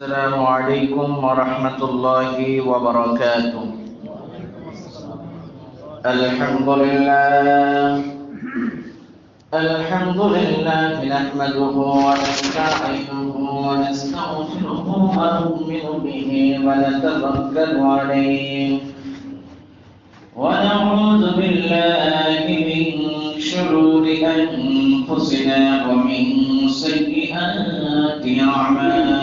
السلام عليكم ورحمة الله وبركاته. الحمد لله نحمده ونستعينه ونستغفره ونؤمن به ونتوكل عليه ونعوذ بالله من شرور أنفسنا ومن سيئات أعمالنا.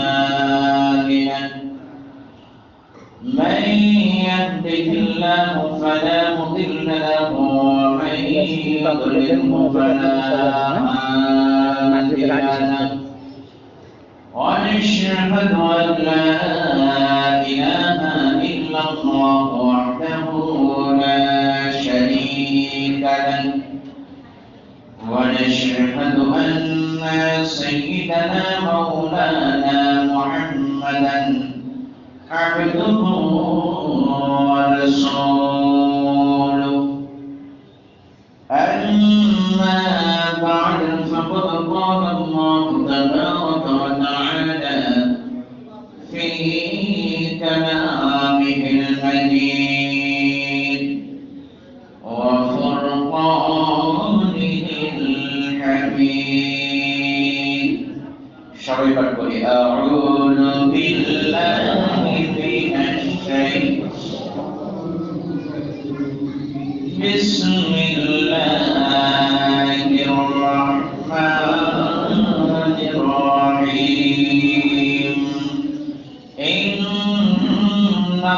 من يهده الله فلا مضل له ومن يضلله فلا هادي له. ونشهد أن لا إله إلا الله وحده لا شريك له. ونشهد أن سيدنا مولانا محمدا عبده ورسوله. أما بعد فقد قال الله تبارك وتعالى في كلامه المجيد وفرقانه الحميد. شريفة أعوذ بالله من الشيطان بسم الله الرحمن الرحيم. إن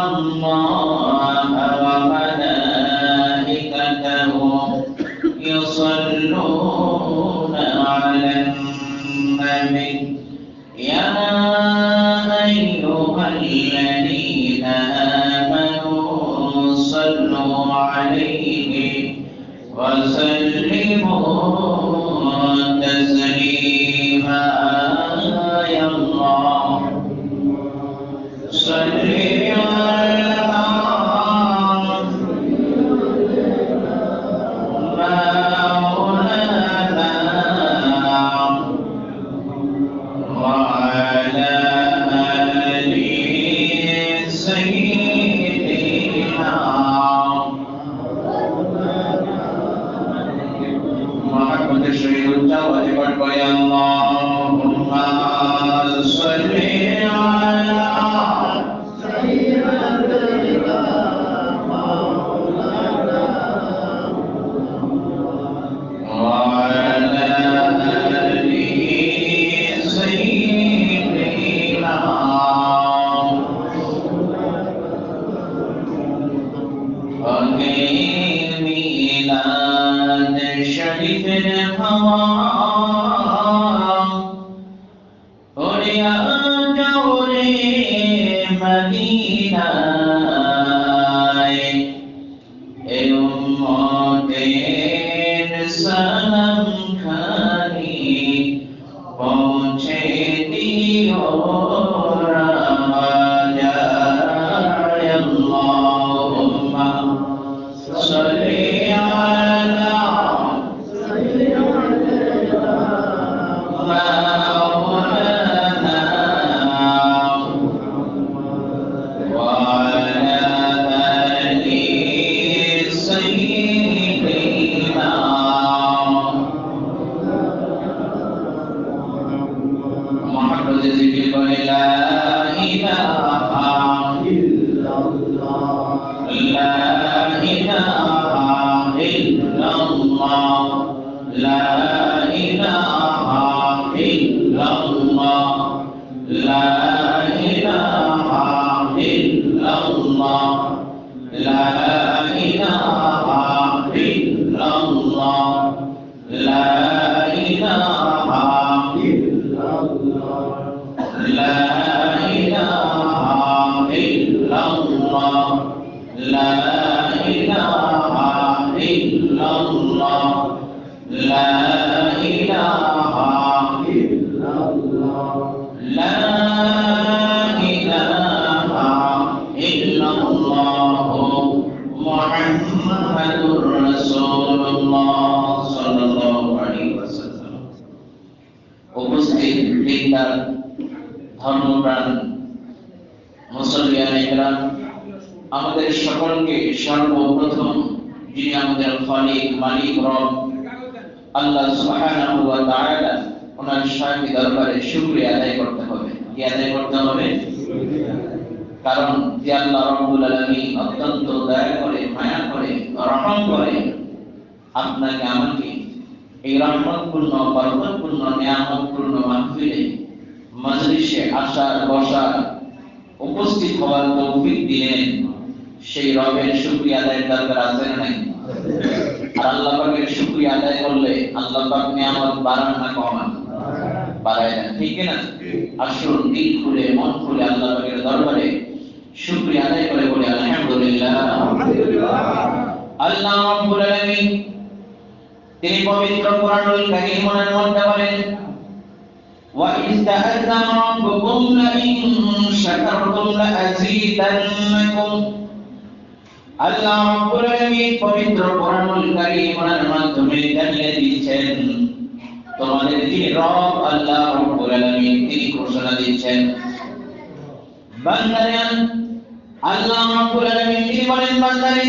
الله وملائكته يصلون على النبي يا أيها الذين آمنوا صلوا عليه وسلموا تسليما. يا الله صل على وعلى آل سيدنا محمد الشريف التوالي يا اللهم صل على سيدنا مولانا وعلى آل سيدنا ميلاد شريف الهوى وليا دوري مدينة أمتين سلام خاني पहुँचे दियो राजा अल्लाहुम्मा सल्ली अला मौलाना वअला आलि सय्यिदिना محمد ذكر لا إله إلا الله لا إله إلا الله لا إله إلا الله لا إله إلا الله لا إله إلا الله لا إله إلا الله لا إله إلا الله لا إله إلا الله لا إله إلا الله لا إله إلا الله محمد رسول الله صلى الله عليه وسلم. উপস্থিত ধর্মপ্রাণ মুসল্লিয়ান ইকরাম, আমাদের সকলকে সর্বপ্রথম যিনি আমাদের খালিক মালিক রব আল্লাহ সুবহানাহু ওয়া তাআলা ওনার শাহী দরবারে শুকরিয়া আদায় করতে হবে। কি আদায় করতে হবে? কারণ যে আল্লাহ রাব্বুল আলামিন অত্যন্ত দয়া করে, মায়া করে, রহম করে আপনাকে আমাকে এই রহমতপূর্ণ বরকতপূর্ণ নিয়ামতপূর্ণ মাহফিলে মজলিসে আসার বসার উপস্থিত হওয়ার তৌফিক দিলেন, সেই রবের শুকরিয়া আদায়ের দরকার আছে না নাই? আর আল্লাহ পাকের শুকরিয়া আদায় করলে আল্লাহ পাক নিয়ামত বাড়ান না কমান? বাড়ায় না, ঠিক না? আসুন দিল খুলে মন খুলে আল্লাহ পাকের দরবারে শুকরিয়া আদায় করে বলি আলহামদুলিল্লাহ। আল্লাহ রাব্বুল আলামিন তিনি পবিত্র কোরআনুল কারীমের মধ্যে বলেন, ওয়া ইয তা'আযানা রাব্বুকুম লাইন শাকারতুম লা'যীদান্নাকুম। আল্লাহ রাব্বুল আলামিন পবিত্র কোরআনুল কারীমের মাধ্যমে জানিয়ে দিচ্ছেন, তোমাদের যিনি রব আল্লাহ রাব্বুল আলামিন তিনি ঘোষণা দিচ্ছেন, বান্দারে আল্লাহ রাব্বুল আলামিন তিনি বলেন, বান্দারে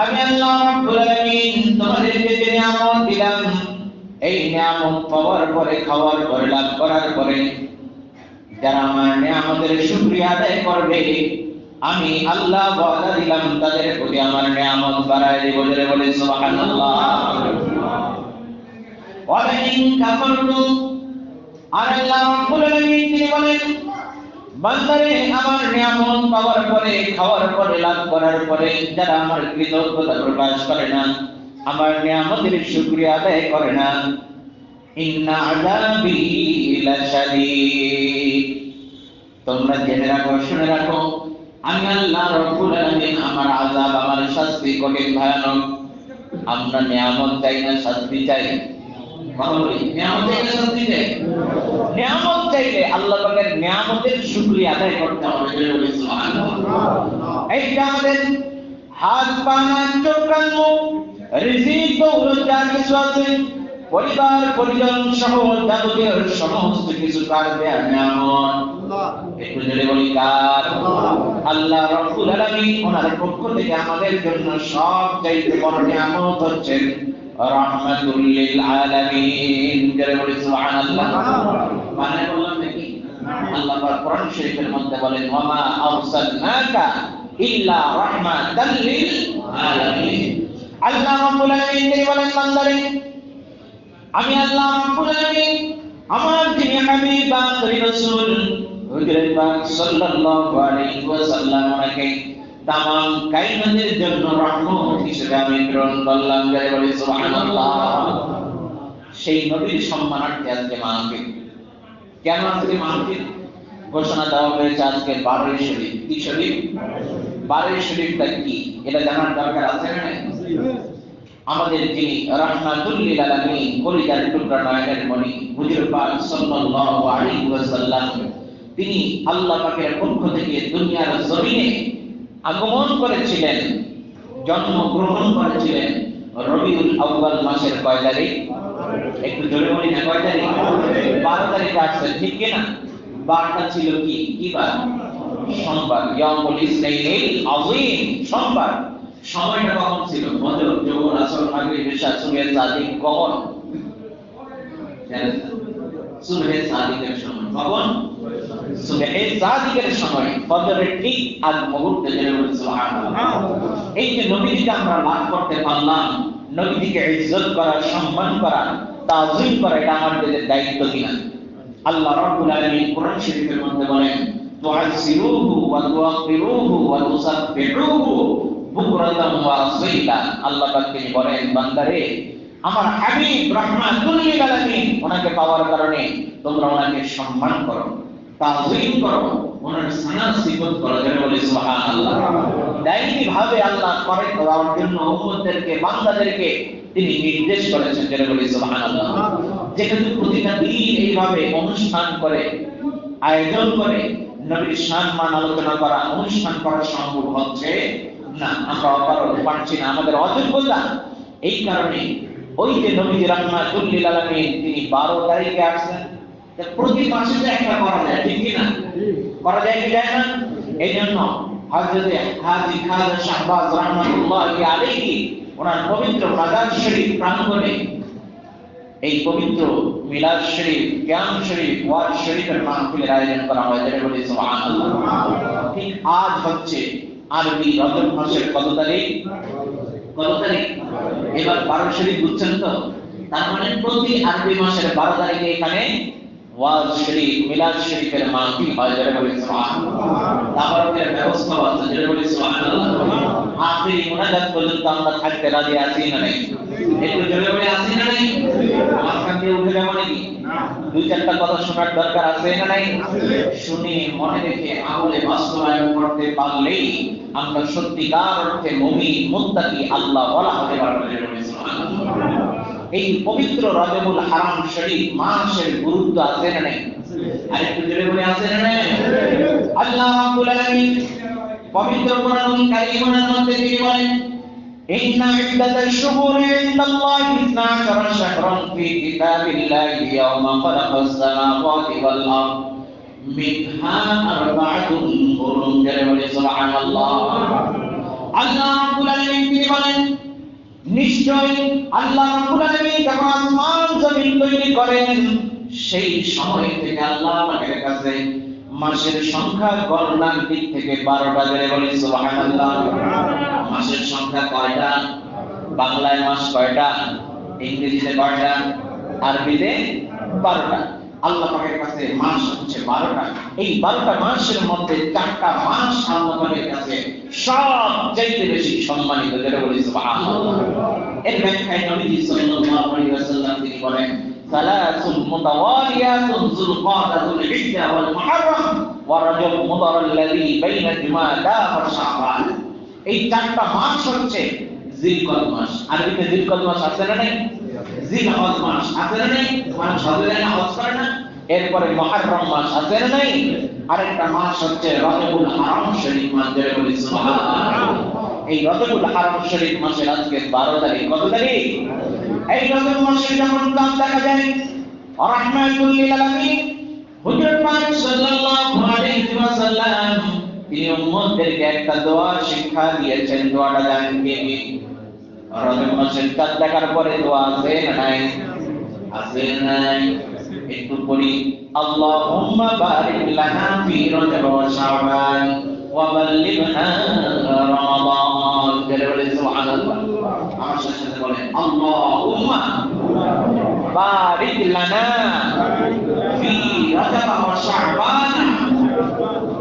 আমি আল্লাহ রাব্বুল আলামিন তোমাদেরকে যে নিয়ামত দিলাম, এই নিয়ামত পাওয়ার পরে, খাওয়ার পরে, লাভ করার পরে যারা আমার নিয়ামতের শুকরিয়া আদায় করবে, আমি আল্লাহ ওয়াদা দিলাম তাদের প্রতি আমার নিয়ামত বাড়ায় দেব। বলে সুবহানাল্লাহ। ওয়া ইন কাফারতুম, আর আল্লাহ রাব্বুল আলামিন তিনি বলেন, বান্দারে আমার নিয়ামত পাওয়ার পরে, খাওয়ার পরে, লাভ করার পরে যারা আমার কৃতজ্ঞতা প্রকাশ করে না, আমার নিয়ামতের শুকরিয়া আদায় করে না, ইন্না আযাবি লাশাদীদ, তোমরা জেনে রাখো, শুনে রাখো, আমি আল্লাহ রাব্বুল আলামিন আমার আযাব, আমার শাস্তি কঠিন ভয়ানক। আমরা নিয়ামত চাই না শাস্তি চাই? নিয়ামত চাইলে শাস্তি চাই? নিয়ামত চাইলে আল্লাহ পাকের নিয়ামতের শুকরিয়া আদায় করতে হবে। এইটা আমাদের হাত পা নাক চোখ কান মুখ রিজিক দৌলত যা কিছু আছে, পরিবার পরিজন সহ যাবতীয় সমস্ত কিছু কার দেয়া নিয়ামত। একটু জোরে বলি কার? আল্লাহ রাব্বুল আলামিন ওনার পক্ষ থেকে আমাদের জন্য সবচাইতে বড় নিয়ামত হচ্ছে রাহমাতুল লিল আলামিন। জোরে বলি সুবহানাল্লাহ। মানে বললাম নাকি? আল্লাহ পাক কোরআন শরীফের মধ্যে বলেন, ওয়া মা আরসালনাকা ইল্লা রাহমাতাল লিল আলামিন। আল্লাহ রাব্বুল আলামিন তিনি বলেন, বান্দারে আমি আল্লাহ রাব্বুল আলামিন আমার যিনি হাবিব আখির রাসূল হুজুর পাক সাল্লাল্লাহু আলাইহি ওয়াসাল্লাম ওনাকে तमाम কায়নাতের জন্য রহমত হিসেবে আমি প্রেরণ করলাম। যারা বলে সুবহানাল্লাহ। সেই নবীর সম্মানার্থে আজকে মাহফিল। কেন আজকে মাহফিল? ঘোষণা দেওয়া হয়েছে আজকে 12 শরীফ। কি শরীফ? 12 শরীফটা কি এটা জানার দরকার আছে না? আমাদের যিনি রাহমাতুল লিল আলামিন, কলিজার টুকরা নয়নের মণি হুজুর পাক সাল্লাল্লাহু আলাইহি ওয়াসাল্লাম, তিনি আল্লাহ পাকের পক্ষ থেকে দুনিয়ার জমিনে আগমন করেছিলেন, জন্মগ্রহণ করেছিলেন রবিউল আউয়াল মাসের কয় তারিখ? একটু জোরে বলি না, কয় তারিখ? 12 তারিখে আসছেন, ঠিক কি না? 12টা ছিল কি বার? সোমবার, ইয়াউমুল ইসনাইনিল আযীম, সোমবার। সময়টা কখন ছিল? ফজর, যোহর, আসর, মাগরিব, ইশা, সুবহে সাদিক কখন? সুবহে সাদিকের সময়। কখন? সুবহে সাদিকের সময়, ফজরের ঠিক আগ মুহূর্তে। জেনে বলি সুবহানাল্লাহ। এই যে নবীকে আমরা লাভ করতে পারলাম, নবীকে ইজ্জত করা, সম্মান করা, তাজিম করা, এটা আমাদের দায়িত্ব কিনা? আল্লাহ রাব্বুল আলামিন কোরআন শরীফের মধ্যে বলেন, তুআসিরুহু ওয়া তুআকিরুহু ওয়া তুসাব্বিহুহু বুকরাতাম ওয়া আসীলা। আল্লাহ পাক তিনি বলেন, বান্দারে আমার হাবিব রাহমাতুল লিল আলামিন ওনাকে পাওয়ার কারণে তোমরা ওনাকে সম্মান করো, তাজিম করো, ওনার সানা সিফত করো। যারা বলে সুবহানাল্লাহ। দায়ী ভাবে আল্লাহ করে দেওয়ার জন্য উম্মতদেরকে, বান্দাদেরকে তিনি নির্দেশ করেছেন। যারা বলে সুবহানাল্লাহ। যেহেতু প্রতিটা দিন এইভাবে অনুষ্ঠান করে, আয়োজন করে নবীর সম্মান আলোচনা করা, অনুষ্ঠান করা সম্ভব হচ্ছে না, আমরা অপারগ পারছি না, আমাদের অযোগ্যতা। এই কারণে ওই যে নবী রাহমাতুল লিল আলামিন তিনি 12 তারিখে আসছেন, প্রতি মাসে একটা করা যায়, ঠিক কি না? করা যায় কি যায় না? এই জন্য হযরত হাজী খাজা শাহবাজ রাহমাতুল্লাহি আলাইহি ওনার পবিত্র মাজার শরীফ প্রাঙ্গণে এই পবিত্র মিলাদ শরীফ, কিয়াম শরীফ, ওয়াজ শরীফের মাহফিলের আয়োজন করা হয়। যেটা বলি সুবহানাল্লাহ। ঠিক আজ হচ্ছে আরবি রজব মাসের কত তারিখ? এবার 12 শরীফ বুঝছেন তো? তার মানে প্রতি আরবি মাসের 12 তারিখে এখানে ওয়াজ শরীফ, মিলাদ শরীফের মাহফিল হয়। যেটা বলি সুবহানাল্লাহ। তাবারকের ব্যবস্থা আছে। যেটা বলি সুবহানাল্লাহ। আখিরি মুনাজাত পর্যন্ত আমরা থাকতে রাজি আছি না নাই? একটু জোরে বলে আছি না নাই? মাঝখান দিয়ে উঠে যাবো নাকি? দুই চারটা কথা শোনার দরকার আছে না নাই? শুনে মনে রেখে আমলে বাস্তবায়ন করতে পারলেই আমরা সত্যিকার অর্থে মুমিন, মুত্তাকি, আল্লাহ ওয়ালা হতে পারবো। এই পবিত্র রজবুল হারাম শরীফ মাসের গুরুত্ব আছে না নাই? আরেকটু জোরে বলে আছে না নাই? আল্লাহ রাব্বুল আলামিন পবিত্র কোরআনুল কারীমের মধ্যে তিনি বলেন, ইন্না ইদ্দাতাশ শুহুরি ইনদাল্লাহি 12 শাহরান ফি কিতাবিল্লাহি ইয়াওমা খালাকাস সামাওয়াতি ওয়াল আরদ মিনহা আরবা'তুন হুরুম। জোরে বলে সুবহানাল্লাহ। আল্লাহ রাব্বুল আলামিন তিনি বলেন, নিশ্চয় আল্লাহ রাব্বুল আলামিন যখন আসমান জমিন তৈরি করেন সেই সময় থেকে আল্লাহ আমাদের কাছে মাসের সংখ্যা গণনার দিক থেকে 12টা। ধরে বলি সুবহানাল্লাহ। মাসের সংখ্যা কয়টা? বাংলায় মাস কয়টা? ইংরেজিতে কয়টা? আরবিতে 12টা। আল্লাহ পাকের কাছে মাস হচ্ছে 12টা। এই 12টা মাসের মধ্যে 4টা মাস আল্লাহ পাকের কাছে সবচেয়ে বেশি সম্মানিত। ধরে বলি সুবহানাল্লাহ। এর ব্যাখ্যায় নবী সাল্লাল্লাহু আলাইহি ওয়াসাল্লাম তিনি বলেন, সালাসুল মুতাওয়ালিয়াতুন যুলকাদা যুলহিজ্জা ওয়াল মুহররম ওয়া রাজব মুদার আল্লাযী বাইনা জুমাদা ওয়া শাবান। এই 4টা মাস হচ্ছে জিলকদ মাস। আরবিতে জিলকদ মাস আছে না নাই? জিলহজ মাস আছে না নাই? মানুষ হজে যায় না, হজ করে না। এরপরে মুহররম মাস আছে না নাই? আরেকটা মাস হচ্ছে রজবুল হারাম শরীফ মাস। যেটা বলি সুবহানাল্লাহ। এই রজবুল হারাম শরীফ মাসের আজকে 12 তারিখ। কত তারিখ? এই রজব মাসের যেমন দাম দেখা যায়, রাহমাতুল লিল আলামিন হুজুর পাক সাল্লাল্লাহু আলাইহি ওয়াসাল্লাম তিনি উম্মতদেরকে একটা দোয়া শিক্ষা দিয়েছেন। দোয়াটা জানেন কি? রজব মাসের চাঁদ দেখার পরে দোয়া আছে না নাই? আছে না নাই? একটু পড়ি, আল্লাহুম্মা বারিক লানা ফি রজব ওয়া শাবান ওয়া বাল্লিগনা রমাদান। জোরে বলে সুবহানাল্লাহ। আমার সাথে বলেন, আল্লাহুম্মা বারিক লানা ফি রজব ওয়া শাবান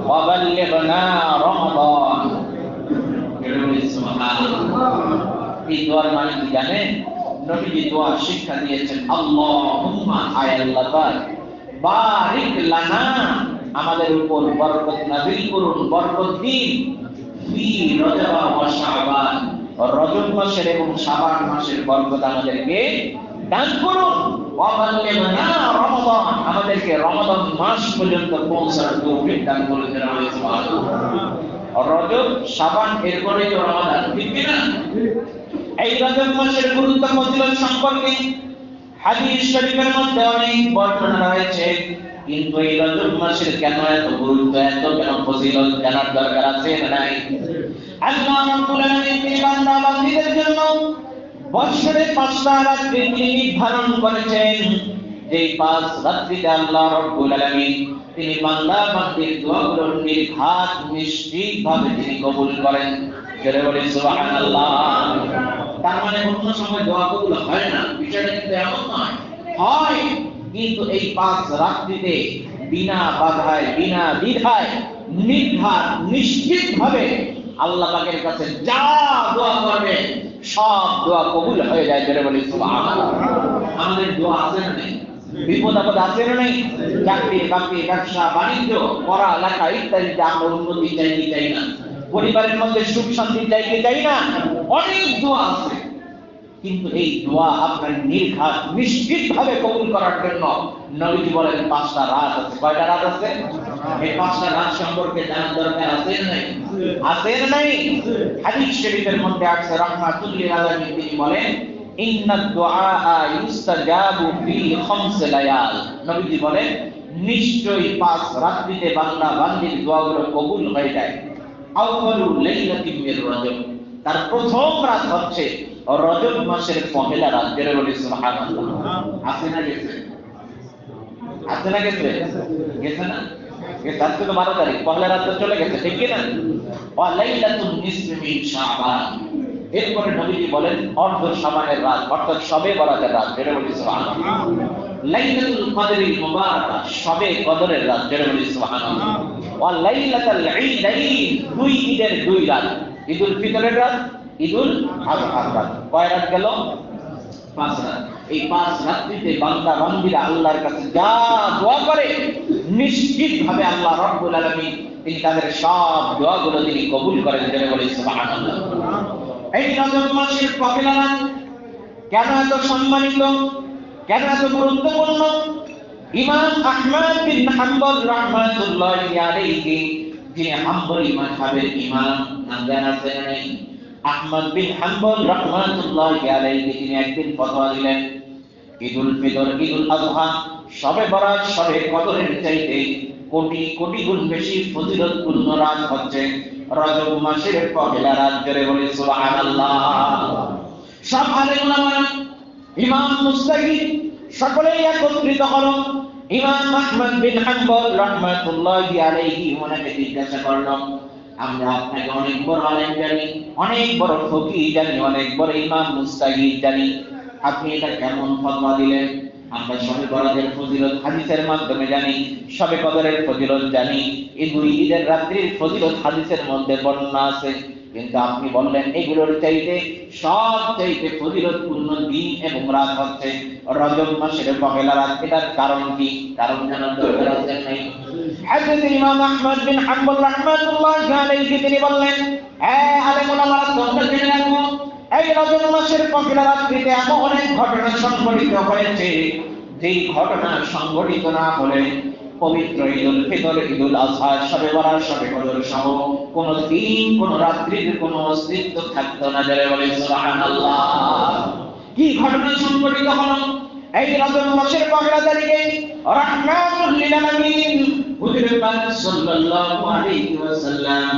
ওয়া বাল্লিগনা রমাদান। জোরে বলে সুবহানাল্লাহ। এই দোয়ার মানে কি জানেন? নবীজি দোয়া শিক্ষা দিয়েছেন, আল্লাহুম্মা আয় আল্লাহ পাক বারিক লানা আমাদের উপর বরকত নাযিল করুন, বরকত দিন, ফি রজব ওয়া শাবান রজব মাসের এবং শাবান মাসের বরকত আমাদেরকে দান করুন, ওয়া বাল্লিগনা রমাদান আমাদেরকে রমাদান মাস পর্যন্ত পৌঁছার তৌফিক দান করুন। সুবহানাল্লাহ। রজব, শাবান, এরপরে তো রমাদান, ঠিক না? এই রজব মাসের গুরুত্ব ফজিলত সম্পর্কে হাদিস শরীফের মধ্যে অনেক বর্ণনা রয়েছে, কিন্তু এই রজব মাসের কেন এত গুরুত্ব, এত কেন ফজিলত জানার দরকার আছে না নাই? আল্লাহ রাব্বুল আলামিন তিনি বান্দা বান্দীদের জন্য বছরে 5টা রাত্রি নির্ধারণ করেছেন। যেই 5 রাত্রিতে আল্লাহ রাব্বুল আলামিন তিনি বান্দা বান্দীর দোয়াগুলো নির্ঘাত নিশ্চিতভাবে তিনি কবুল করেন। জোরে বলি সুবহানাল্লাহ। তার মানে অন্য সময় দোয়া কবুল হয় না, বিষয়টা কিন্তু এমন নয়। হয়, কিন্তু এই 5 রাত্রিতে বিনা বাধায়, বিনা দ্বিধায়, নির্ঘাত নিশ্চিতভাবে আল্লাহ পাকের কাছে যা দোয়া করবে সব দোয়া কবুল হয়ে যায়। জোরে বলি সুবহানাল্লাহ। আমাদের দোয়া আছে না নেই? বিপদ আপদ আছে না নেই? চাকরি বাকরি, ব্যবসা বাণিজ্য, পড়ালেখা ইত্যাদিতে আমরা উন্নতি চাই কি চাই না? পরিবারের মধ্যে সুখ শান্তি চাই কি চাই না? অনেক দোয়া আছে, কিন্তু এই দোয়া আপনার নির্ঘাত নিশ্চিতভাবে কবুল করার জন্য নবীজি বলেন 5টা রাত আছে। কয়টা রাত আছে? এই 5টা রাত সম্পর্কে জানার দরকার আছে না নাই? আছে না নাই? হাদিস শরীফের মধ্যে আছে, রাহমাতুল লিল আলামিন তিনি বলেন, ইন্নাদ দুআআ ইউস্তাজাবু ফি 5 লায়াল। নবীজি বলেন নিশ্চয়ই 5 রাত্রিতে বান্দা বান্দির দোয়াগুলো কবুল হয়ে যায়। আউয়ালু লাইলাতিন মির রজব, তার প্রথম রাত হচ্ছে রজব মাসের পহেলা রাত। যেটা বলি সুবহানাল্লাহ। আছে না গেছে? আছে না গেছে? গেছে না? গেছে। আজকে তো 12 তারিখ, পহেলা রাত তো চলে গেছে, ঠিক কি না? ওয়া লাইলাতুন নিসফি মিন শাবান, এরপরে নবীজি বলেন অর্ধ শাবানের রাত, অর্থাৎ শবে বরাতের রাত। যেটা বলি সুবহানাল্লাহ। লাইলাতুল কদরিল মুবারাকা, শবে কদরের রাত। যেটা বলি সুবহানাল্লাহ। ওয়া লাইলাতুল ঈদাইন, দুই ঈদের দুই রাত, ঈদুল ফিতরের রাত, ঈদুল আযহার রাত। কয় রাত গেল? 5 রাত। এই 5 রাত্রিতে বান্দা বান্দীরা আল্লাহর কাছে যা দোয়া করে নিশ্চিতভাবে আল্লাহ রাব্বুল আলামিন তিনি তাদের সব দোয়াগুলো তিনি কবুল করেন। যেটা বলি সুবহানাল্লাহ। এই রজব মাসের পহেলা রাত কেন এত সম্মানিত, কেন এত গুরুত্বপূর্ণ? ইমাম আহমদ বিন হাম্বল রাহমাতুল্লাহি আলাইহি, যিনি হাম্বলি মাযহাবের ইমাম, নাম জানা আছে না? আহমদ বিন হাম্বল রাহমাতুল্লাহি আলাইহি তিনি একদিন ফতোয়া দিলেন, ঈদুল ফিতর, ঈদুল আযহা, শবে বরাত, শবে কদরের চাইতে কোটি কোটি গুণ বেশি ফজিলতপূর্ণ রাত হচ্ছে রজব মাসের পহেলা রাত। জোরে বলি সুবহানাল্লাহ। সব আলেম ওলামা, ইমাম মুজতাহিদ সকলেই একত্রিত হলো। ইমাম আহমদ বিন হাম্বল রাহমাতুল্লাহি আলাইহি ওনাকে জিজ্ঞাসা করলো, আমরা আপনাকে অনেক বড় আলেম জানি, অনেক বড় ফকিহ জানি, অনেক বড় ইমাম মুজতাহিদ জানি, আপনি এটা কেমন ফতোয়া দিলেন? আমরা শবে বরাতের ফজিলত হাদিসের মাধ্যমে জানি, শবে কদরের ফজিলত জানি, এই দুই ঈদের রাত্রির ফজিলত হাদিসের মধ্যে বর্ণনা আছে, কিন্তু আপনি বললেন এগুলোর চাইতে সব চাইতে ফজিলতপূর্ণ দিন এবং রাত হচ্ছে রজব মাসের পহেলা রাত। এটার কারণ কি? কারণ জানার দরকার আছে নাই? হযরত ইমাম আহমদ বিন হাম্বল রাহমাতুল্লাহি আলাইহি তিনি বললেন, হ্যাঁ আলেম ওলামারা, তোমরা জেনে রাখো, এই রজব মাসের পহেলা রাত্রিতে এমন অনেক ঘটনা সংঘটিত হয়েছে, যেই ঘটনা সংঘটিত না হলে পবিত্র ঈদুল ফিতর, ঈদুল আযহা, শবে বরাত, শবে কদর সহ কোন দিন কোন রাত্রির কোন অস্তিত্ব থাকতো না। যারা বলে সুবহানাল্লাহ। কি ঘটনা সংঘটিত হলো? এই রজব মাসের পহেলা তারিখে রাহমাতুল লিল আলামিন হুজুর পাক সাল্লাল্লাহু আলাইহি ওয়াসাল্লাম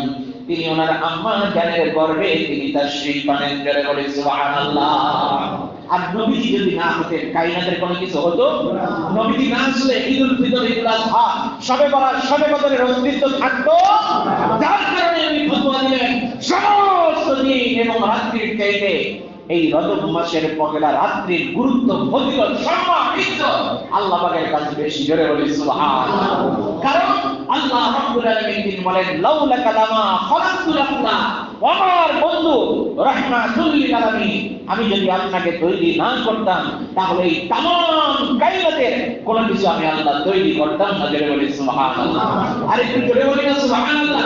তিনি ওনার আম্মা জানের গর্ভে তিনি তাশরীফ আনেন। যারা বলে সুবহানাল্লাহ। আর নবীজি যদি না হতেন কায়নাতের কোনো কিছু হতো? নবীজি না আসলে ঈদুল ফিতর, ঈদুল আযহা, শবে বরাত, শবে কদরের অস্তিত্ব থাকতো? যার কারণে উনি ফতোয়া দিলেন সমস্ত দিন এবং রাত্রির চাইতে এই রজব মাসের পহেলা রাত্রির গুরুত্ব, ফজিলত, সম্মান, ইজ্জত আল্লাহ পাকের কাছে বেশি। জোরে বলি সুবহানাল্লাহ। কারণ আল্লাহ রাব্বুল আলামিন তিনি বলেন, লাউলা কালামা খালাকতুল আখলা, আমার বন্ধু রাহমাতুল লিল আলামিন, আমি যদি আপনাকে তৈরি না করতাম তাহলে এই तमाम কায়নাতের কোন কিছু আমি আল্লাহ তৈরি করতাম না। জোরে বলি সুবহানাল্লাহ। আরে একটু জোরে বলি না সুবহানাল্লাহ।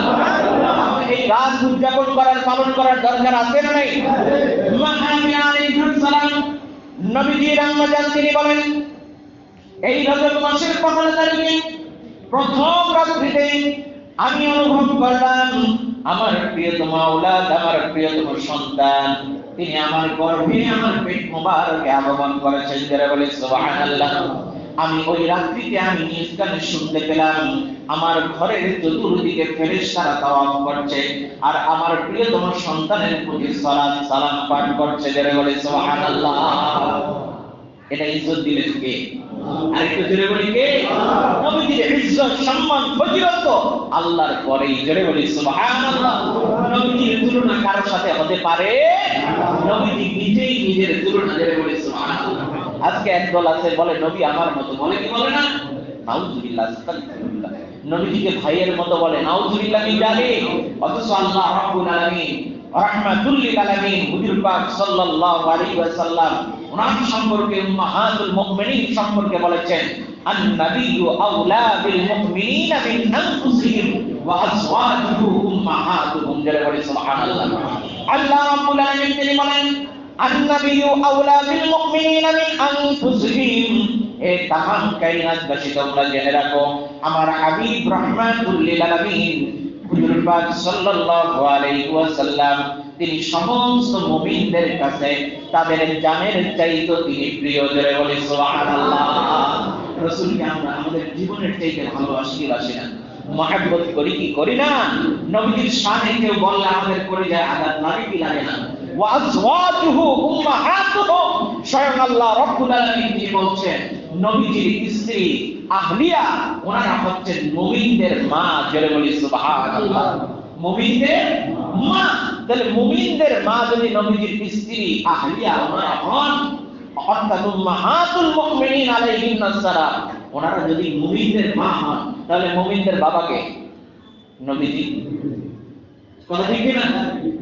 এই রাত উদযাপন করার, পালন করার দরকার আছে না নাই? নবী আলাইহিস সালাম, নবীজির আম্মা জান তিনি বলেন, এই রজব মাসের পহেলা তারিখে প্রথম রাত্রিতে আমি অনুভব করলাম আমার প্রিয়তম আওলাদ, আমার প্রিয়তম সন্তান তিনি আমার গর্ভে, আমার পেট মোবারকে আগমন করেছেন। যারা বলে সুবহানাল্লাহ। আমি ওই রাত্রিতে আমি নিজ কানে শুনতে পেলাম আমার ঘরের চতুর্দিকে ফেরেশতারা তাওয়াফ করছে আর আমার প্রিয়তম সন্তানের প্রতি সালাত সালাম পাঠ করছে। যারা বলে সুবহানাল্লাহ। এটা ইজ্জত দিলেন কে? আরেকটু জোরে বলি কে? নবীজির ইজ্জত, সম্মান, ফজিলত আল্লাহর পরেই। জোরে বলি সুবহানাল্লাহ। নবীজির তুলনা কারোর সাথে হতে পারে? নবীজি নিজেই নিজের তুলনা। জোরে বলি সুবহানাল্লাহ। আজকে একদল আছে বলে নবী আমার মতো, বলে কি বলে না? নাউযুবিল্লাহ, আস্তাগফিরুল্লাহ। নবীজিকে ভাইয়ের মতো বলে, নাউযুবিল্লাহ মিন যালিক। অথচ আল্লাহ রাব্বুল আলামিন রাহমাতুল লিল আলামিন হুজুর পাক সাল্লাল্লাহু আলাইহি ওয়াসাল্লাম ওনার সম্পর্কে, উম্মাহাতুল মুমিনিন সম্পর্কে বলেছেন, আন-নাবিয়্যু আওলা বিল মুমিনিনা মিন আনফুসিহিম ওয়া আজওয়াজুহু উম্মাহাতুহুম। যারা বলে সুবহানাল্লাহ। আল্লাহ রাব্বুল আলামিন তিনি বলেন, আন-নাবিয়্যু আওলা বিল মুমিনিনা মিন আনফুসিহিম। এই তামাম কায়নাতবাসী তোমরা জেনে রাখো, আমার হাবিব রাহমাতুল লিল আলামিন হুজুর পাক সাল্লাল্লাহু আলাইহি ওয়াসাল্লাম তিনি সমস্ত মুমিনদের কাছে তাদের জানের চাইতে তিনি প্রিয়। জোরে বলি সুবহানাল্লাহ। রাসূলকে আমরা আমাদের জীবনের চাইতে ভালোবাসি কি বাসি না? মহব্বত করি কি করি না? নবীর শানে কেউ বললে আমাদের করে যায় আঘাত লাগে কি লাগে না? ওয়া আজওয়াজুহু উম্মাহাতুহু, স্বয়ং আল্লাহ রাব্বুল আলামিন তিনি বলছেন নবীজির স্ত্রী আহলিয়া ওনারা হচ্ছেন মুমিনদের মা। জোরে বলি সুবহানাল্লাহ। মুমিনদের মা, তাহলে মুমিনদের মা যদি নবীজির স্ত্রী আহলিয়া ওনারা হন, অর্থাৎ উম্মাহাতুল মুমিনিন আলাইহিন্নাস সালাম, ওনারা যদি মুমিনদের মা হন, তাহলে মুমিনদের বাবাকে নবীজি, কথা ঠিক না?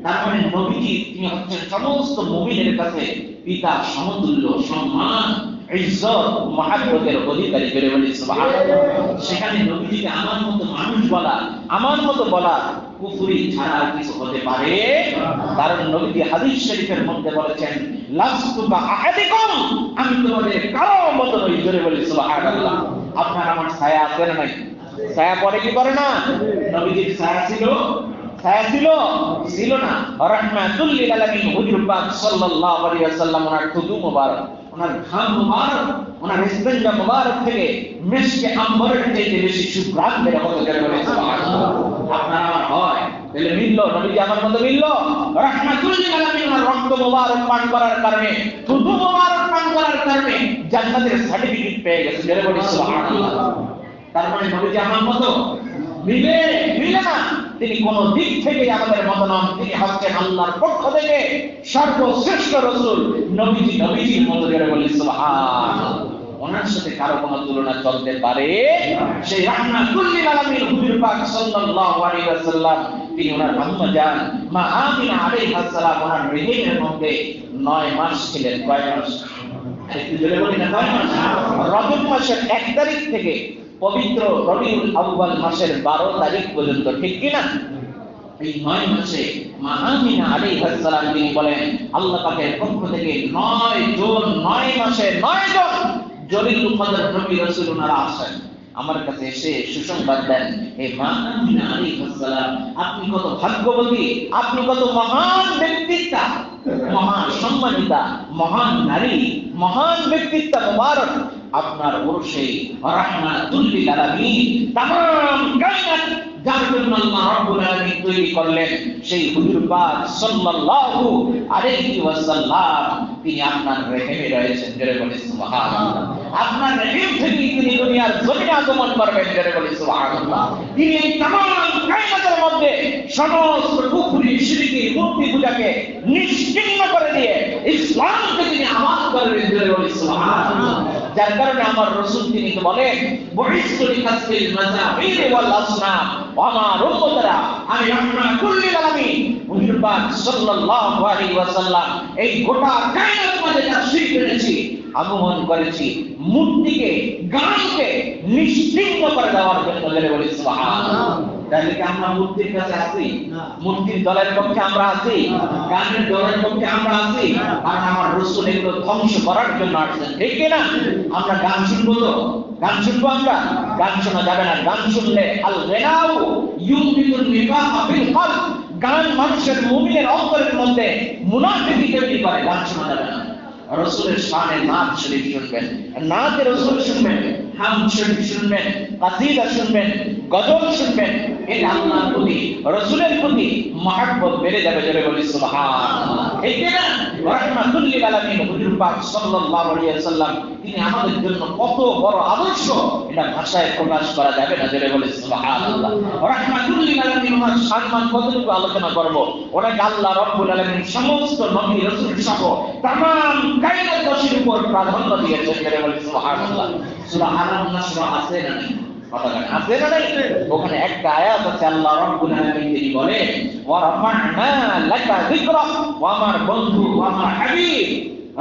তার মানে নবীজি তিনি হচ্ছেন সমস্ত মুমিনের কাছে পিতা সমতুল্য, সম্মান, ইজ্জত, মহব্বতের অধিকারী। করে বলি সুবহানাল্লাহ। সেখানে নবীজিকে আমার মতো মানুষ বলা, আমার মতো বলা কুফরি ছাড়া আর কিছু হতে পারে? কারণ নবীজি হাদিস শরীফের মধ্যে বলেছেন লাস্তু কা আহাদিকুম, আমি তোমাদের কারো মতো নই। জোরে বলি সুবহানাল্লাহ। আপনার আমার ছায়া আছে না নাই? ছায়া পড়ে কি করে না? নবীজির ছায়া ছিল, ছায়া ছিল ছিল না? রাহমাতুল লিল আলামিন হুজুর পাক সাল্লাল্লাহু আলাইহি ওয়াসাল্লাম ওনার খুদু মুবারক, ওনার ঘাম মুবারক, ওনার ইস্তেঞ্জা মুবারক থেকে মিশকে আম্বরের চাইতে বেশি সুঘ্রাণ বের হতো। জোরে বলি সুবহানাল্লাহ। আপনার আমার হয় তাহলে মিলল, নবীজি আমার মতো মিলল। রাহমাতুল লিল আলামিন ওনার রক্ত মুবারক পান করার কারণে, খুদু মুবারক পান করার কারণে জান্নাতের সার্টিফিকেট পেয়ে গেছে। জোরে বলি সুবহানাল্লাহ। তার মানে নবীজি আমার মতো মিলে মিলে না, তিনি কোন দিক থেকে আমাদের মতো নন। তিনি হচ্ছেন আল্লাহর পক্ষ থেকে সর্বশ্রেষ্ঠ রাসূল, নবীজি নবীজির মতো। করে বলি সুবহানাল্লাহ। ওনার সাথে কারো কোনো তুলনা চলতে পারে? সেই রাহমাতুল লিল আলামিন হুজুর পাক সাল্লাল্লাহু আলাইহি ওয়াসাল্লাম তিনি ওনার আম্মা জান মা আমিনা আলাইহিস সালাম ওনার রেহেমের মধ্যে 9 মাস ছিলেন। কয় মাস? একটু জোরে বলি না, কয় মাস? রজব মাসের 1 তারিখ থেকে পবিত্র রবিউল আউয়াল মাসের 12 তারিখ পর্যন্ত, ঠিক কি না? এই 9 মাসে মা আমিনা আলাইহিস সালাম তিনি বলেন আল্লাহ পাকের পক্ষ থেকে 9 জন, 9 মাসে 9 জন জলিলুল কদর নবী রাসূল ওনারা আসেন আমার কাছে এসে সুসংবাদ দেন, হে মা আমিনা আলাইহিস সালাম, আপনি কত ভাগ্যবতী, আপনি কত মহান ব্যক্তিত্ব, মহান সম্মানিতা, মহান নারী, মহান ব্যক্তিত্ব মুবারক। আপনার ওরসে রাহমাতুল লিল আলামিন तमाम কায়নাত যার জন্য আল্লাহ রাব্বুল আলামিন তৈরি করলেন সেই হুজুর পাক সাল্লাল্লাহু আলাইহি ওয়াসাল্লাম তিনি আপনার রেহেমে রয়েছেন। জোরে বলি সুবহানাল্লাহ। আপনার রেহেম থেকে তিনি দুনিয়ার জমিনে আগমন করবেন। জোরে বলি সুবহানাল্লাহ। তিনি এই तमाम কায়নাতের মধ্যে সমস্ত কুফরি, শিরকি, মূর্তি পূজাকে নিশ্চিহ্ন করে দিয়ে ইসলামকে তিনি আবাদ করবেন। জোরে বলি সুবহানাল্লাহ। যার কারণে আমার রাসূল তিনি বলেন বুইসতু লিকাসরিল মাযাহির ওয়াল আসনাম, আমার উম্মতরা আমি রাহমাতুল লিল আলামিন হুজুর পাক সাল্লাল্লাহু আলাইহি ওয়াসাল্লাম এই গোটা কায়নাত মধ্যে তাশরীফ এনেছি, আগমন করেছি মূর্তিকে, গানকে নিশ্চিহ্ন করে দেওয়ার জন্য। জোরে বলি সুবহানাল্লাহ। তাহলে কি আমরা মূর্তির কাছে আছি? মূর্তির দলের পক্ষে আমরা আছি? গানের দলের পক্ষে আমরা আছি? আর আমার রাসূল এগুলো ধ্বংস করার জন্য আসছেন, ঠিক কি না? আমরা গান শুনবো তো? গান শুনবো আমরা? গান শোনা যাবে না। গান শুনলে আল গিনাউ ইউমিতুল নিফাক ফিল কলব, গান মানুষের মুমিনের অন্তরের মধ্যে মুনাফিকি তৈরি করে। গান শোনা যাবে না। রাসূলের শানে নাত শরীফ শুনবেন, নাতে রাসূল শুনবেন, হাম শরীফ শুনবেন, কাসিদা শুনবেন, গজল শুনবেন। এটা আল্লাহর প্রতি, রাসূলের প্রতি মহব্বত বেড়ে যাবে। জোরে বলি সুবহানাল্লাহ। এই যে না রাহমাতুল লিল আলামিন হুজুর পাক সাল্লাল্লাহু আলাইহি ওয়াসাল্লাম তিনি আমাদের জন্য কত বড় আদর্শ, এটা ভাষায় প্রকাশ করা যাবে না। জোরে বলি সুবহানাল্লাহ। রাহমাতুল লিল আলামিন ওনার সম্মান কতটুকু আলোচনা করব? ওনাকে আল্লাহ রাব্বুল আলামিন সমস্ত নবী রাসূল সহ तमाम কায়নাতবাসীর উপর প্রাধান্য দিয়েছেন। জোরে বলি সুবহানাল্লাহ। সূরা আল-নাসর আছে না নাই? আছে না নাই? ওখানে একটা আয়াত আছে, আল্লাহ রাব্বুল আলামিন তিনি বলেন ওয়া রাফা'না লাকা যিকরাক, ওয়া আমার বন্ধু, ওয়া আমার হাবিব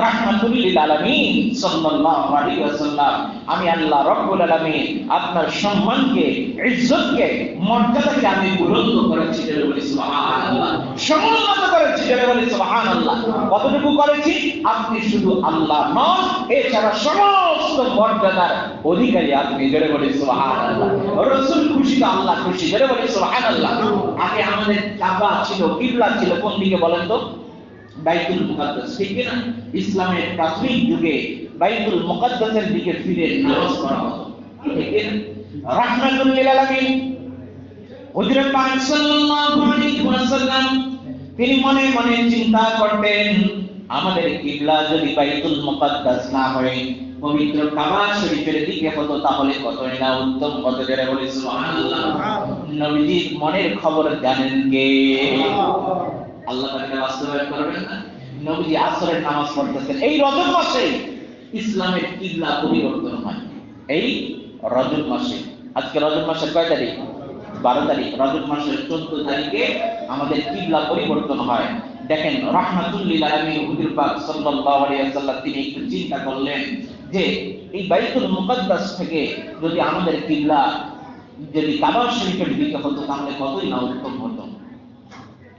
রাহমাতুল লিল আলামিন সাল্লাল্লাহু আলাইহি ওয়াসাল্লাম আমি আল্লাহ রাব্বুল আলামিন আপনার সম্মানকে, ইজ্জতকে, মর্যাদাকে আমি বুলন্দ করেছি। জোরে বলি সুবহানাল্লাহ। সমুন্নত করেছি। জোরে বলি সুবহানাল্লাহ। কতটুকু করেছি? আপনি শুধু আল্লাহ নন, এছাড়া সমস্ত মর্যাদার অধিকারী আপনি। জোরে বলি সুবহানাল্লাহ। রাসূল খুশি তো আল্লাহ খুশি। জোরে বলি সুবহানাল্লাহ। আগে আমাদের কাবা ছিল, কিবলা ছিল কোন দিকে বলেন তো? বাইতুল মুকাদ্দাস, ঠিক না? ইসলামের প্রাথমিক যুগে বাইতুল মুকাদ্দাসের দিকে ফিরে নামাজ পড়া হতো। ঠিক রাহমাতুল লিল আলামিন হুজুর পাক সাল্লাল্লাহু আলাইহি ওয়াসাল্লাম তিনি মনে মনে চিন্তা করতেন, আমাদের কিবলা যদি বাইতুল মুকাদ্দাস না হয়, পবিত্র কাবা শরীফের দিকে হতো, তাহলে কতই না উত্তম হতো। যারা বলে সুবহানাল্লাহ। নবীজির মনের খবর জানেন কে? আল্লাহ তাকে বাস্তবায়ন করবেন না। নবীজি আসরের নামাজ পড়তেছেন, এই রজব মাসে ইসলামের কিবলা পরিবর্তন হয়। এই রজব মাসে, আজকে রজব মাসের কয় তারিখ? 12 তারিখ। রজব মাসের 14 তারিখে আমাদের কিবলা পরিবর্তন হয়। দেখেন রাহমাতুল লিল আলামিন হুজুর পাক সাল্লাল্লাহু আলাইহি ওয়াসাল্লাম তিনি একটু চিন্তা করলেন যে এই বাইতুল মুকাদ্দাস থেকে যদি আমাদের কিবলা যদি কাবা শরীফের দিকে হতো, তাহলে কতই না উত্তম হতো।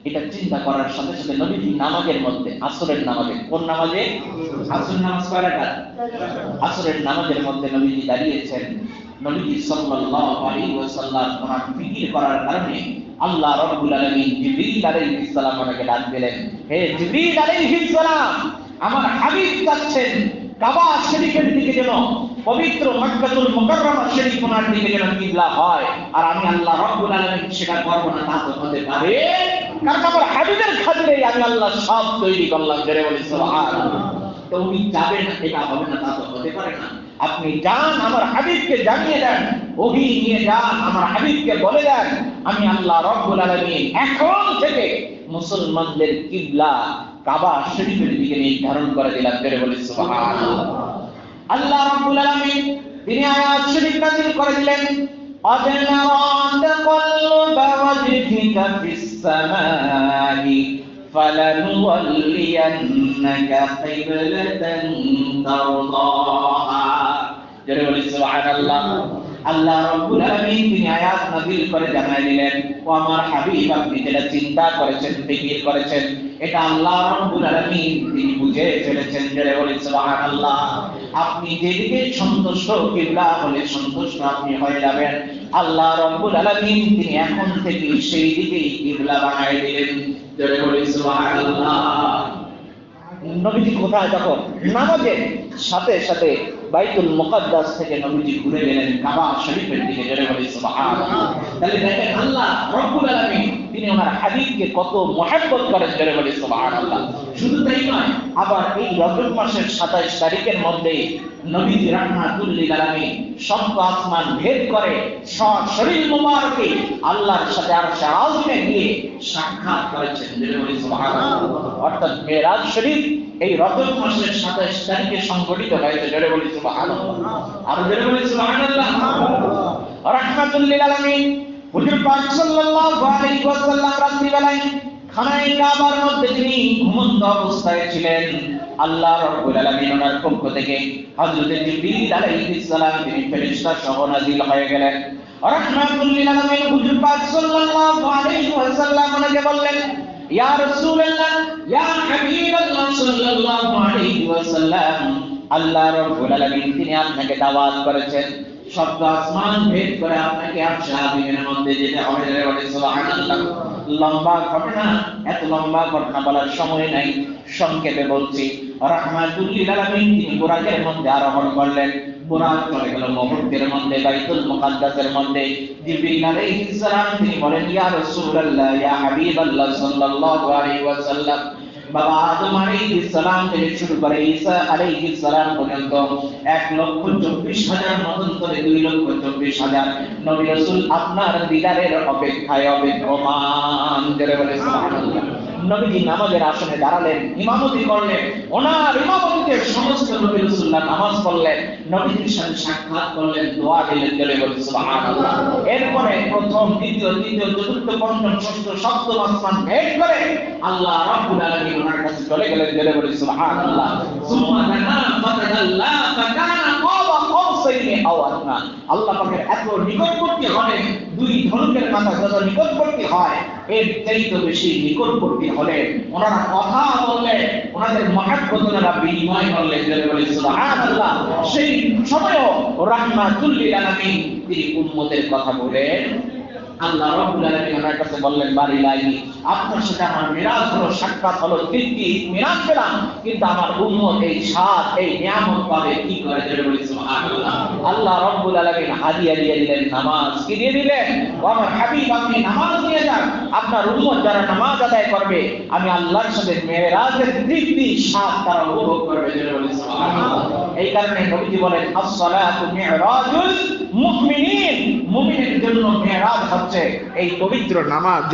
এটা চিন্তা করার সাথে সাথে নবীজি নামাজের মধ্যে, আসরের নামাজে, কোন নামাজে? আসরের নামাজ কয় রাকাত? আসরের নামাজের মধ্যে নবীজি দাঁড়িয়েছেন। নবীজি সাল্লাল্লাহু আলাইহি ওয়াসাল্লাম ওনার ফিকির করার কারণে আল্লাহ রাব্বুল আলামিন জিবরিল আলাইহিস সালাম ওনাকে ডাক দিলেন, হে জিবরিল আলাইহিস সালাম, আমার হাবিব যাচ্ছেন কাবা শরীফের দিকে, যেন পবিত্র মক্কাতুল মুকাররমা শরীফ ওনার দিকে যেন কিবলা হয়, আর আমি আল্লাহ রাব্বুল আলামিন সেটা করব না, তা তো হতে পারে? কারণ আমার হাবিবের খাতিরে আমি আল্লাহ সব তৈরি করলাম। জোরে বলি সুবহানাল্লাহ। তো উনি যাবেন, এটা হবে না, তা তো হতে পারে না। আপনি যান, আমার হাবিবকে জানিয়ে দেন, ওহী নিয়ে যান, আমার হাবিবকে বলে দেন, আমি আল্লাহ রাব্বুল আলামিন এখন থেকে মুসলমানদের কিবলা কাবা শরীফের দিকে নির্ধারণ করে দিলাম। জোরে বলি সুবহানাল্লাহ। আল্লাহ রাব্বুল আলামিন তিনি আয়াত শরীফ নাযিল করে দিলেন, قد نرى تقلب وجهك في السماء فلنولينك قبلة ترضاها। জোরে বলি সুবহানাল্লাহ। আল্লাহ রাব্বুল আলামিন তিনি আয়াত নাযিল করে জানাই দিলেন, ও আমার হাবিব, আপনি যেটা চিন্তা করেছেন, ফিকির করেছেন, এটা আল্লাহ রাব্বুল আলামিন তিনি বুঝে ফেলেছেন। জোরে বলি সুবহানাল্লাহ। আপনি যেদিকে সন্তুষ্ট, কিবলা হলে সন্তুষ্ট আপনি হয়ে যাবেন। আল্লাহ রাব্বুল আলামিন তিনি এখন থেকে সেই দিকেই কিবলা বানায় দিলেন। জোরে বলি সুবহানাল্লাহ। নবীজি কোথায়? তখন নামাজের সাথে সাথে বাইতুল মুকাদ্দাস থেকে নবীজি ঘুরে গেলেন কাবা শরীফের দিকে। জোরে বলি সুবহানাল্লাহ। তাহলে দেখেন আল্লাহ রাব্বুল আলামিন তিনি ওনার হাবিবকে কত মহব্বত করেন। জোরে বলি সুবহানাল্লাহ। শুধু তাই নয়, আবার এই রজব মাসের 27 তারিখের মধ্যে নবীজি রাহমাতুল লিল আলামিন সপ্ত আসমান ভেদ করে শরীর মুবারকে আল্লাহর সাথে আরশে আযমে গিয়ে সাক্ষাৎ করেছেন। জোরে বলি সুবহানাল্লাহ। অর্থাৎ মেরাজ শরীফ এই রজব মাসের 27 তারিখে সংঘটিত হয়েছে। জোরে বলি সুবহানাল্লাহ। আর জোরে বলি সুবহানাল্লাহ। রাহমাতুল লিল আলামিন হুজুর পাক সাল্লাল্লাহু আলাইহি ওয়াসাল্লাম রাত্রিবেলায় খানায়ে কাবার মধ্যে তিনি ঘুমন্ত অবস্থায় ছিলেন। আল্লাহ রাব্বুল আলামিন ওনার পক্ষ থেকে হযরত জিবরিল আলাইহিস সালাম তিনি ফেরেশতা সহ নাযিল হয়ে গেলেন। রাহমাতুল লিল আলামিন হুজুর পাক সাল্লাল্লাহু আলাইহি ওয়াসাল্লাম ওনাকে বললেন, ইয়া রাসূলুল্লাহ, ইয়া হাবিবাল্লাহ সাল্লাল্লাহু আলাইহি ওয়াসাল্লাম, আল্লাহ রাব্বুল আলামিন তিনি আপনাকে দাওয়াত করেছেন, সপ্ত আসমান ভেদ করে আপনাকে আরশে আযমের মধ্যে যেতে হবে। জোরে বলি সুবহানাল্লাহ। লম্বা ঘটনা, এত লম্বা ঘটনা বলার সময় নাই, সংক্ষেপে বলছি। রাহমাতুল লিল আলামিন তিনি বুরাকের মধ্যে আরোহণ করলেন। বুরাক চলে গেল মুহূর্তের মধ্যে বাইতুল মুকাদ্দাসের মধ্যে। জিবরিল আলাইহিস সালাম তিনি বলেন, ইয়া রাসূলুল্লাহ, ইয়া হাবিবাল্লাহ সাল্লাল্লাহু আলাইহি ওয়াসাল্লাম, বাবা আদম আলাইহিস সালাম থেকে শুরু করে ঈসা আলাইহিস সালাম পর্যন্ত 1,24,000 মতান্তরে 2,24,000 নবী রাসূল আপনার দিদারের অপেক্ষায় অপেক্ষমান। জোরে বলে সুবহানাল্লাহ। নবীজি নামাজের আসনে দাঁড়ালেন, ইমামতি করলেন, ওনার ইমামতিতে সমস্ত নবী রাসূলরা নামাজ পড়লেন, নবীজির সাথে সাক্ষাৎ করলেন, দোয়া দিলেন। জোরে বলে সুবহানাল্লাহ। এরপরে প্রথম, দ্বিতীয়, তৃতীয়, চতুর্থ, পঞ্চম, ষষ্ঠ, সপ্তম আসমান ভেদ করে আল্লাহ রাব্বুল আলামিন ওনার কাছে চলে গেলেন। জোরে বলে সুবহানাল্লাহ। সুম্মা দানা ফাতাদাল্লা ফাকানা কাবা কাওসাইনি আও আদনা। আল্লাহ পাকের এত নিকটবর্তী হলেন, দুই ধনুকের মাথা যত নিকটবর্তী হয়, এর চাইতে বেশি নিকটবর্তী হলেন। ওনারা কথা বললেন, ওনাদের মহব্বত ওনারা বিনিময় করলেন। জোরে বলে সুবহানাল্লাহ। সেই সময়ও রাহমাতুল লিল আলামিন তিনি উম্মতের কথা বলেন আল্লাহ রাব্বুল আলামিন ওনার কাছে বললেন, বাড়ি লাগি আপনার সাথে আমার মিরাজ হলো, সাক্ষাৎ হলো, তৃপ্তি মিরাজ পেলাম, কিন্তু আমার উম্মত এই স্বাদ এই নিয়ামত পাবে কি করে? বলি সুবহানাল্লাহ। আল্লাহ রাব্বুল আলামিন হাদিয়া দিয়ে দিলেন নামাজ। কি দিয়ে দিলেন? আমার হাবিব আপনি নামাজ নিয়ে যান, আপনার উম্মত যারা নামাজ আদায় করবে আমি আল্লাহর সাথে মিরাজের তৃপ্তি স্বাদ তারা উপভোগ করবে। বলি সুবহানাল্লাহ। এই কারণে নবীজি বলেন, আস-সালাতু মিরাজুল মুমিনিন, মুমিনের জন্য মিরাজ হচ্ছে এই পবিত্র নামাজ।